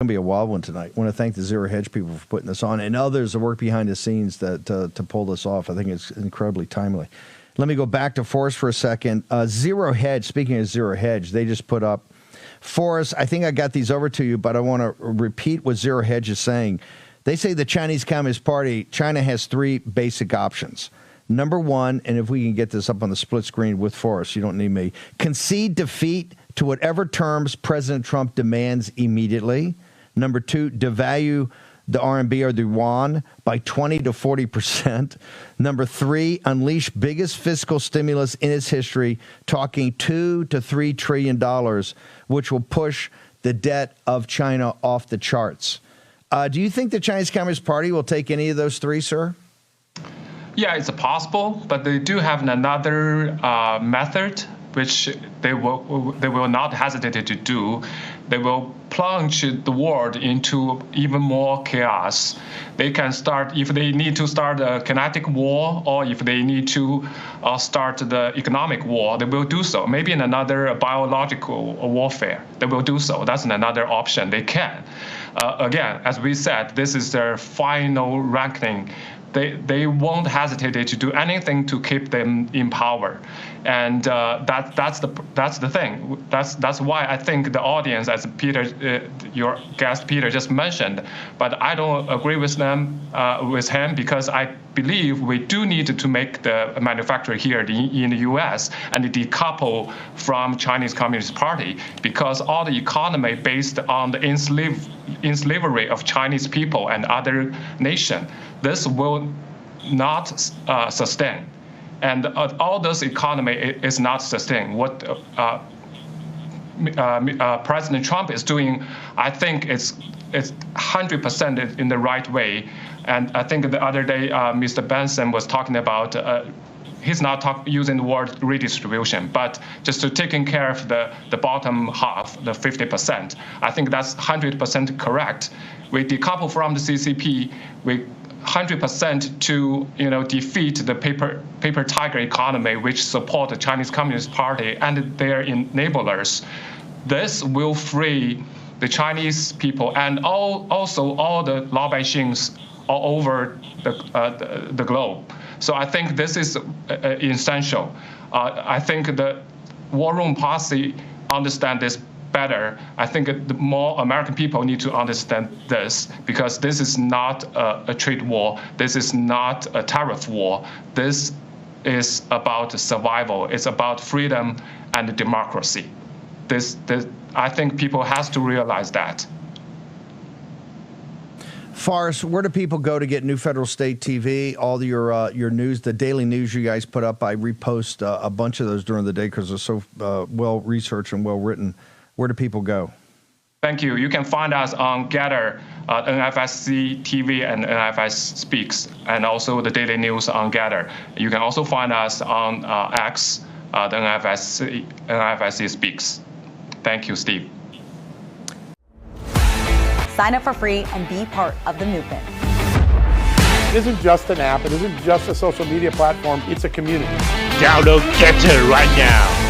Going to be a wild one tonight. I want to thank the ZeroHedge people for putting this on and others that work behind the scenes to pull this off. I think it's incredibly timely. Let me go back to Forrest for a second. ZeroHedge, speaking of ZeroHedge, they just put up, Forrest, I think I got these over to you, but I want to repeat what ZeroHedge is saying. They say the Chinese Communist Party, China has three basic options. Number one, and if we can get this up on the split screen with Forrest, you don't need me, concede defeat to whatever terms President Trump demands immediately. Number two, devalue the RMB or the yuan by 20 to 40%. Number three, unleash biggest fiscal stimulus in its history, talking $2 to $3 trillion, which will push the debt of China off the charts. Do you think the Chinese Communist Party will take any of those three, sir? Yeah, it's possible, but they do have another method which they will not hesitate to do. They will plunge the world into even more chaos. They can start, if they need to start a kinetic war, or if they need to start the economic war, they will do so. Maybe in another biological warfare, they will do so. That's another option they can. Again, as we said, this is their final reckoning. They won't hesitate to do anything to keep them in power, and that's the thing. That's why I think the audience, as Peter, your guest Peter just mentioned, but I don't agree with them with him, because I believe we do need to make the manufacturing here in the U.S. and decouple from Chinese Communist Party, because all the economy based on the enslavery of Chinese people and other nations. This will not sustain, and all this economy is not sustained. What President Trump is doing, I think it's 100% in the right way. And I think the other day, Mr. Benson was talking about. He's not using the word redistribution, but just to taking care of the bottom half, the 50%. I think that's 100% correct. We decouple from the CCP. We 100% to defeat the paper tiger economy, which support the Chinese Communist Party and their enablers. This will free the Chinese people and also all the laobaixings all over the globe. So I think this is essential. I think the War Room policy understand this better. I think the more American people need to understand this, because this is not a trade war. This is not a tariff war. This is about survival. It's about freedom and democracy. I think people has to realize that. Forrest, where do people go to get New Federal State TV, all your news, the daily news you guys put up? I repost a bunch of those during the day because they're so well-researched and well-written. Where do people go? Thank you. You can find us on Getter, NFSC TV, and NFS Speaks, and also the daily news on Getter. You can also find us on X, the NFSC Speaks. Thank you, Steve. Sign up for free and be part of the movement. It isn't just an app. It isn't just a social media platform. It's a community. Download Getter right now.